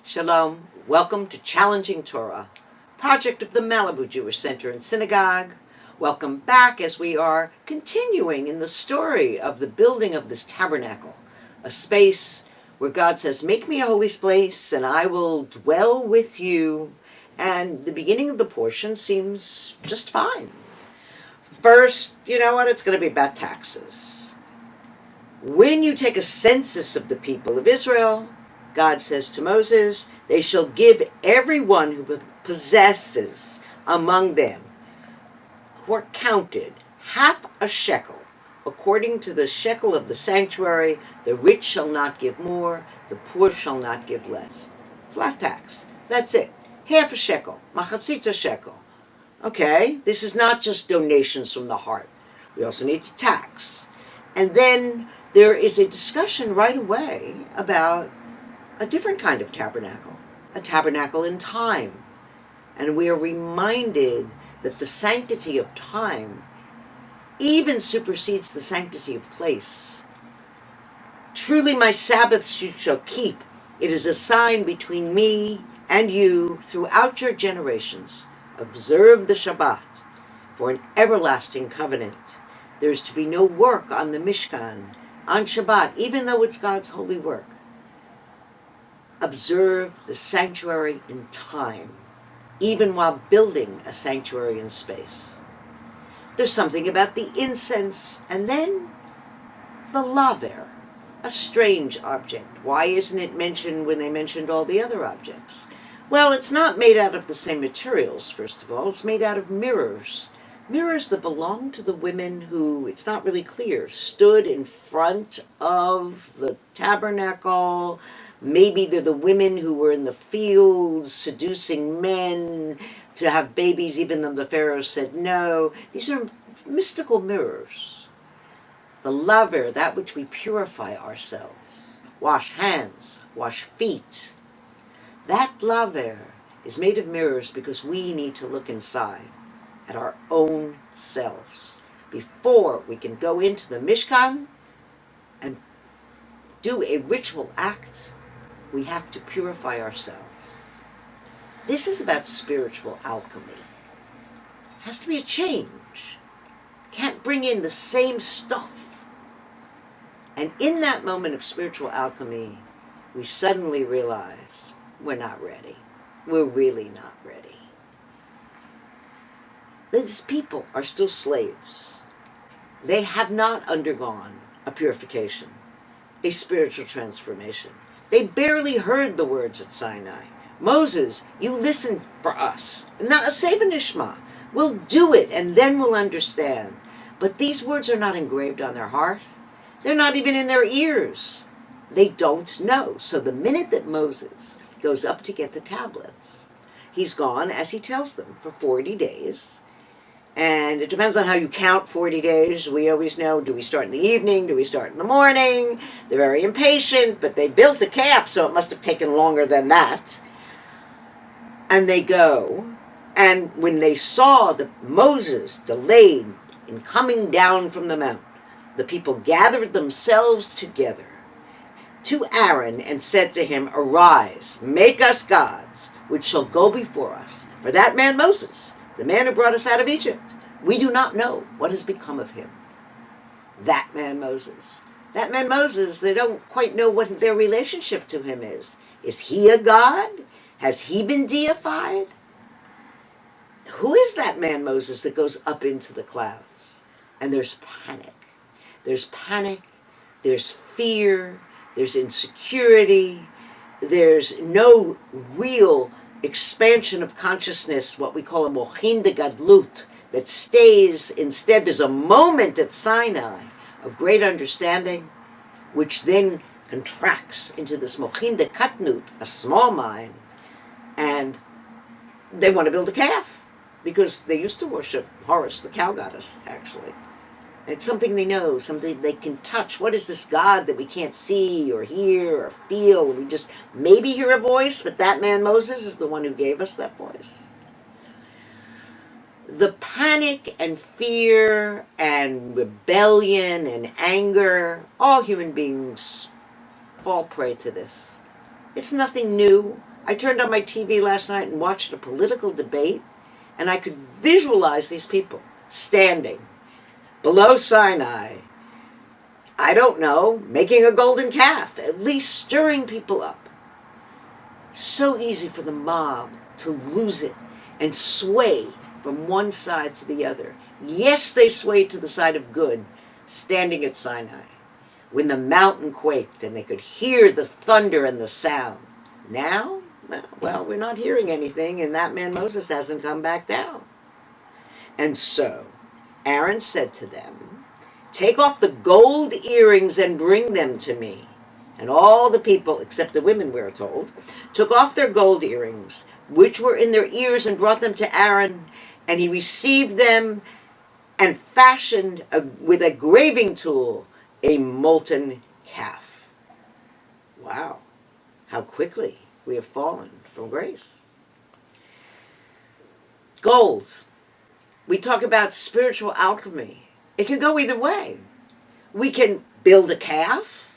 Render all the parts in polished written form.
Shalom. Welcome to Challenging Torah, project of the Malibu Jewish Center and Synagogue. Welcome back as we are continuing in the story of the building of this tabernacle, a space where God says, make me a holy place and I will dwell with you. And the beginning of the portion seems just fine. First, you know what? It's going to be about taxes. When you take a census of the people of Israel, God says to Moses, they shall give everyone who possesses among them, who are counted, half a shekel. According to the shekel of the sanctuary, the rich shall not give more, the poor shall not give less. Flat tax. That's it. Half a shekel. Machatzitza shekel. Okay, this is not just donations from the heart. We also need to tax. And then there is a discussion right away about a different kind of tabernacle, a tabernacle in time. And we are reminded that the sanctity of time even supersedes the sanctity of place. Truly my Sabbaths you shall keep. It is a sign between me and you throughout your generations. Observe the Shabbat for an everlasting covenant. There is to be no work on the Mishkan on Shabbat, even though it's God's holy work. Observe the sanctuary in time, even while building a sanctuary in space. There's something about the incense, and then the laver, a strange object. Why isn't it mentioned when they mentioned all the other objects? Well, it's not made out of the same materials, first of all. It's made out of mirrors. Mirrors that belong to the women who, it's not really clear, stood in front of the tabernacle. Maybe they're the women who were in the fields seducing men to have babies even though the Pharaoh said no. These are mystical mirrors. The laver, that which we purify ourselves. Wash hands, wash feet. That laver is made of mirrors because we need to look inside at our own selves before we can go into the Mishkan and do a ritual act. We have to purify ourselves. This is about spiritual alchemy. It has to be a change. Can't bring in the same stuff. And in that moment of spiritual alchemy, we suddenly realize we're not ready. We're really not ready. These people are still slaves. They have not undergone a purification, a spiritual transformation. They barely heard the words at Sinai. Moses, you listen for us. Not a Save and Ishma. We'll do it and then we'll understand. But these words are not engraved on their heart. They're not even in their ears. They don't know. So the minute that Moses goes up to get the tablets, he's gone, as he tells them, for 40 days. And it depends on how you count 40 days. We always know, do we start in the evening? Do we start in the morning? They're very impatient, but they built a calf, so it must have taken longer than that. And they go, and when they saw that Moses delayed in coming down from the mount, the people gathered themselves together to Aaron and said to him, arise, make us gods, which shall go before us. For that man Moses, the man who brought us out of Egypt, we do not know what has become of him. That man Moses. That man Moses, they don't quite know what their relationship to him is. Is he a god? Has he been deified? Who is that man Moses that goes up into the clouds? And there's panic. There's panic. There's fear. There's insecurity. There's no real expansion of consciousness, what we call a mochin de gadlut, that stays. Instead, there's a moment at Sinai of great understanding, which then contracts into this mochin de katnut, a small mind, and they want to build a calf, because they used to worship Horus, the cow goddess, actually. It's something they know, something they can touch. What is this God that we can't see or hear or feel? We just maybe hear a voice, but that man Moses is the one who gave us that voice. The panic and fear and rebellion and all human beings fall prey to this. It's nothing new. I turned on my TV last night and watched a political debate, and I could visualize these people standing below Sinai, I don't know, making a golden calf, at least stirring people up. So easy for the mob to lose it and sway from one side to the other. Yes, they swayed to the side of good, standing at Sinai, when the mountain quaked and they could hear the thunder and the sound. Now, well, we're not hearing anything, and that man Moses hasn't come back down. And so Aaron said to them, "Take off the gold earrings and bring them to me." And all the people, except the women, we are told, took off their gold earrings, which were in their ears, and brought them to Aaron. And he received them and fashioned with a graving tool a molten calf. Wow, how quickly we have fallen from grace. Gold. We talk about spiritual alchemy. It can go either way. We can build a calf,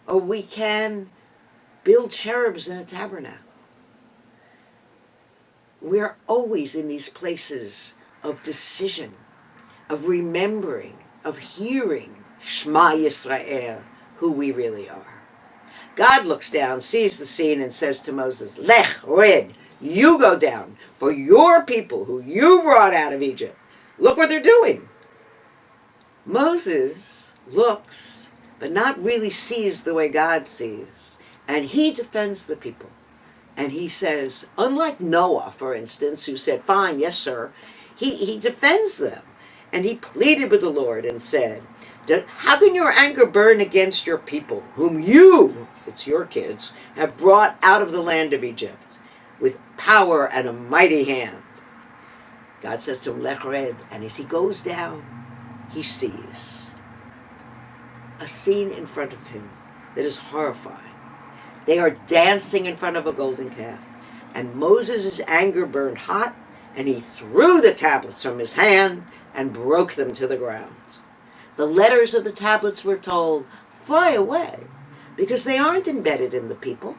or we can build cherubs in a tabernacle. We're always in these places of decision, of remembering, of hearing Shema Yisrael, who we really are. God looks down, sees the scene, and says to Moses, "Lech, red, you go down, for your people who you brought out of Egypt. Look what they're doing." Moses looks, but not really sees the way God sees. And he defends the people. And he says, unlike Noah, for instance, who said, "Fine, yes, sir," he defends them. And he pleaded with the Lord and said, "How can your anger burn against your people, whom you," it's your kids, "have brought out of the land of Egypt with power and a mighty hand?" God says to him, "Lech red," and as he goes down, he sees a scene in front of him that is horrifying. They are dancing in front of a golden calf, and Moses' anger burned hot, and he threw the tablets from his hand and broke them to the ground. The letters of the tablets, we're told, fly away because they aren't embedded in the people.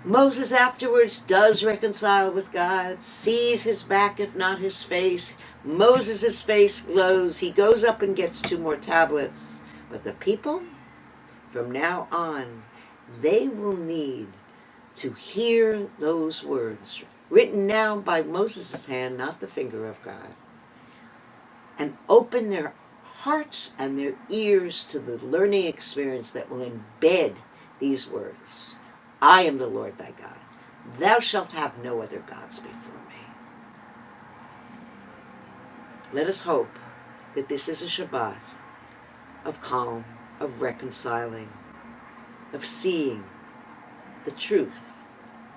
Moses afterwards does reconcile with God, sees his back if not his face. Moses' face glows. He goes up and gets 2 more tablets. But the people, from now on, they will need to hear those words, written now by Moses' hand, not the finger of God, and open their hearts and their ears to the learning experience that will embed these words. I am the Lord thy God. Thou shalt have no other gods before me. Let us hope that this is a Shabbat of calm, of reconciling, of seeing the truth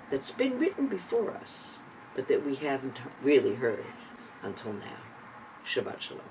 that's been written before us, but that we haven't really heard until now. Shabbat Shalom.